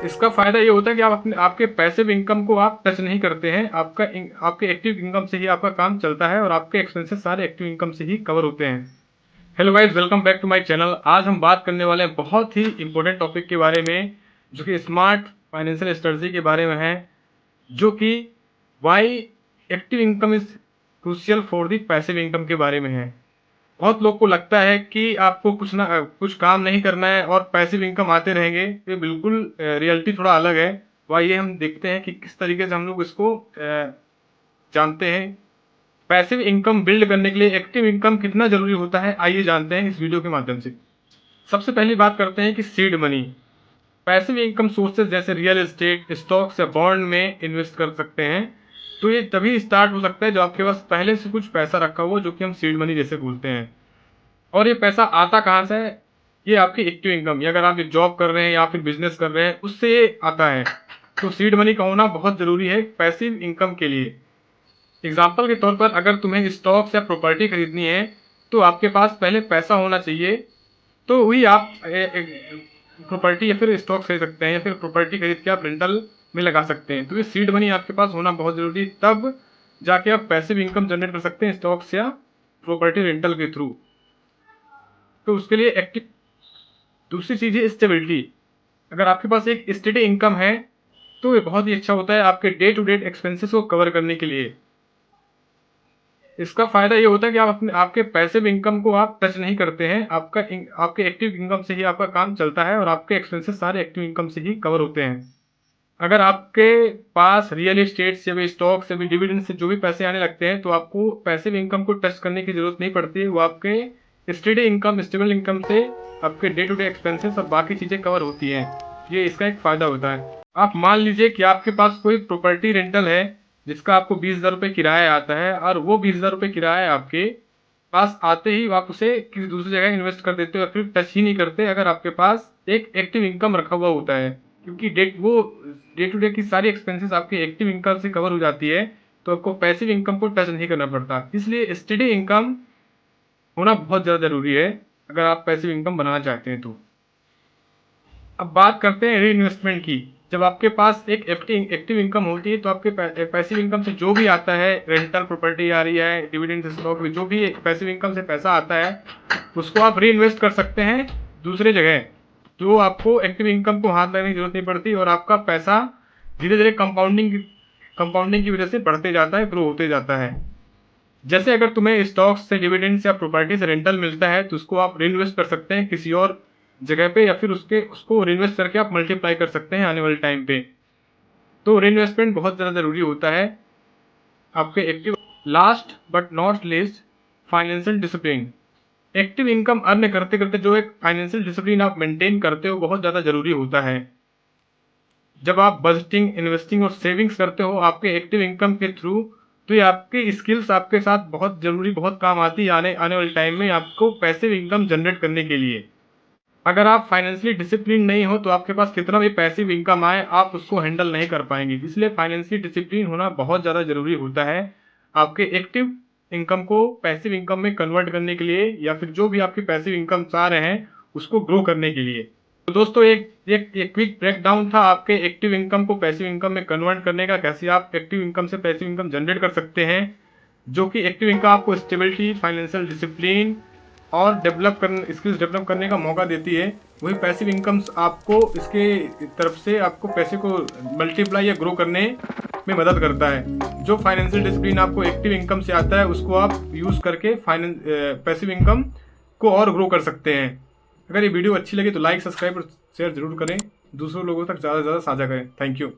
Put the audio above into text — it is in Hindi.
इसका फ़ायदा ये होता है कि आप अपने आपके पैसिव इनकम को आप टच नहीं करते हैं। आपके एक्टिव इनकम से ही आपका काम चलता है और आपके एक्सपेंसेस सारे एक्टिव इनकम से ही कवर होते हैं। Hello guys, welcome back to my channel. आज हम बात करने वाले हैं बहुत ही इंपॉर्टेंट टॉपिक के बारे में, जो कि स्मार्ट फाइनेंशियल स्ट्रेटजी के बारे में है, जो कि why active income is crucial for the passive income के बारे में है। बहुत लोग को लगता है कि आपको कुछ काम नहीं करना है और पैसिव इनकम आते रहेंगे। ये बिल्कुल रियलिटी थोड़ा अलग है। तो आइए हम देखते हैं कि किस तरीके से हम लोग इसको जानते हैं। पैसिव इनकम बिल्ड करने के लिए एक्टिव इनकम कितना जरूरी होता है, आइए जानते हैं इस वीडियो के माध्यम से। सबसे पहली बात करते हैं कि seed money. Passive income sources जैसे रियल एस्टेट, स्टॉक्स या बॉन्ड में इन्वेस्ट कर सकते हैं। तो ये तभी स्टार्ट हो सकता है जो आपके पास पहले से कुछ पैसा रखा हुआ, जो कि हम सीड मनी जैसे बोलते हैं। और ये पैसा आता कहाँ से है? ये आपकी एक्टिव इनकम, या अगर आप एक जॉब कर रहे हैं या फिर बिजनेस कर रहे हैं, उससे ये आता है। तो सीड मनी का होना बहुत ज़रूरी है पैसिव इनकम के लिए। एग्जाम्पल के तौर पर, अगर तुम्हें स्टॉक्स या प्रॉपर्टी खरीदनी है तो आपके पास पहले पैसा होना चाहिए, तो वही आप प्रॉपर्टी या फिर स्टॉक खरीद सकते हैं, या फिर प्रॉपर्टी खरीद के आप रेंटल में लगा सकते हैं। तो ये सीड मनी आपके पास होना बहुत ज़रूरी है, तब जाके आप पैसिव इनकम जनरेट कर सकते हैं स्टॉक्स या प्रॉपर्टी रेंटल के थ्रू। तो उसके लिए एक्टिव दूसरी चीज़ है स्टेबिलिटी। अगर आपके पास एक स्टेडी इनकम है तो ये बहुत ही अच्छा होता है आपके डे टू डे एक्सपेंसेस को कवर करने के लिए। इसका फ़ायदा ये होता है कि आपके पैसिव इनकम को आप टच नहीं करते हैं। आपके एक्टिव इनकम से ही आपका काम चलता है और आपके एक्सपेंसेस सारे एक्टिव इनकम से ही कवर होते हैं। अगर आपके पास रियल एस्टेट से भी, स्टॉक से भी, डिविडेंड से जो भी पैसे आने लगते हैं, तो आपको पैसिव इनकम को टच करने की जरूरत नहीं पड़ती है। वो आपके स्टेबल इनकम से आपके डे टू डे एक्सपेंसेस और बाकी चीज़ें कवर होती हैं। ये इसका एक फ़ायदा होता है। आप मान लीजिए कि आपके पास कोई प्रॉपर्टी रेंटल है जिसका आपको 20,000 रुपये किराया आता है, और वो 20,000 रुपये किराया आपके पास आते ही आप उसे किसी दूसरी जगह इन्वेस्ट कर देते हो, या फिर टच ही नहीं करते अगर आपके पास एक एक्टिव इनकम रखा हुआ होता है। क्योंकि डे टू डे की सारी एक्सपेंसेस आपकी एक्टिव इनकम से कवर हो जाती है, तो आपको पैसिव इनकम को टच नहीं करना पड़ता। इसलिए स्टेडी इनकम होना बहुत ज़्यादा ज़रूरी है अगर आप पैसिव इनकम बनाना चाहते हैं तो। अब बात करते हैं री इन्वेस्टमेंट की। जब आपके पास एक एक्टिव इनकम होती है, तो आपके पैसिव इनकम से जो भी आता है, रेंटल प्रॉपर्टी आ रही है, डिविडेंड स्टॉक में जो भी पैसिव इनकम से पैसा आता है, उसको आप री इन्वेस्ट कर सकते हैं दूसरे जगह। तो आपको एक्टिव इनकम को हाथ लगने की जरूरत नहीं पड़ती और आपका पैसा धीरे धीरे कंपाउंडिंग की वजह से बढ़ते जाता है, ग्रो होते जाता है। जैसे अगर तुम्हें स्टॉक्स से, डिविडेंड से या प्रॉपर्टी से रेंटल मिलता है, तो उसको आप री इन्वेस्ट कर सकते हैं किसी और जगह पे, या फिर उसको री इन्वेस्ट करके आप मल्टीप्लाई कर सकते हैं आने वाले टाइम पे। तो री इन्वेस्टमेंट बहुत ज़्यादा ज़रूरी होता है आपके active. Last but not least, financial discipline. Active income earn करते करते जो एक फाइनेंशियल डिसिप्लिन आप मेंटेन करते हो, बहुत ज़्यादा ज़रूरी होता है। जब आप बजटिंग, इन्वेस्टिंग और सेविंग्स करते हो आपके एक्टिव इनकम के थ्रू, तो ये आपकी स्किल्स आपके साथ बहुत ज़रूरी, बहुत काम आती है आने वाले टाइम में आपको पैसिव इनकम जनरेट करने के लिए। अगर आप फाइनेंशियली डिसिप्लिन नहीं हो, तो आपके पास कितना भी पैसिव इनकम आए, आप उसको हैंडल नहीं कर पाएंगे। इसलिए फाइनेंशियली डिसिप्लिन होना बहुत ज़्यादा ज़रूरी होता है आपके एक्टिव इनकम को पैसिव इनकम में कन्वर्ट करने के लिए, या फिर जो भी आपकी पैसिव इनकम आ रहे हैं उसको ग्रो करने के लिए। तो दोस्तों, एक क्विक ब्रेकडाउन था आपके एक्टिव इनकम को पैसिव इनकम में कन्वर्ट करने का, कैसे आप एक्टिव इनकम से पैसिव इनकम जनरेट कर सकते हैं, जो कि एक्टिव इनकम आपको स्टेबिलिटी, फाइनेंशियल डिसिप्लिन और स्किल्स डेवलप करने का मौका देती है। वही पैसिव इनकम्स आपको इसके तरफ से आपको पैसे को मल्टीप्लाई या ग्रो करने में मदद करता है। जो फाइनेंशियल डिसिप्लिन आपको एक्टिव इनकम से आता है, उसको आप यूज़ करके पैसिव इनकम को और ग्रो कर सकते हैं। अगर ये वीडियो अच्छी लगी तो लाइक, सब्सक्राइब और शेयर जरूर करें, दूसरों लोगों तक ज़्यादा से ज़्यादा साझा करें। Thank you.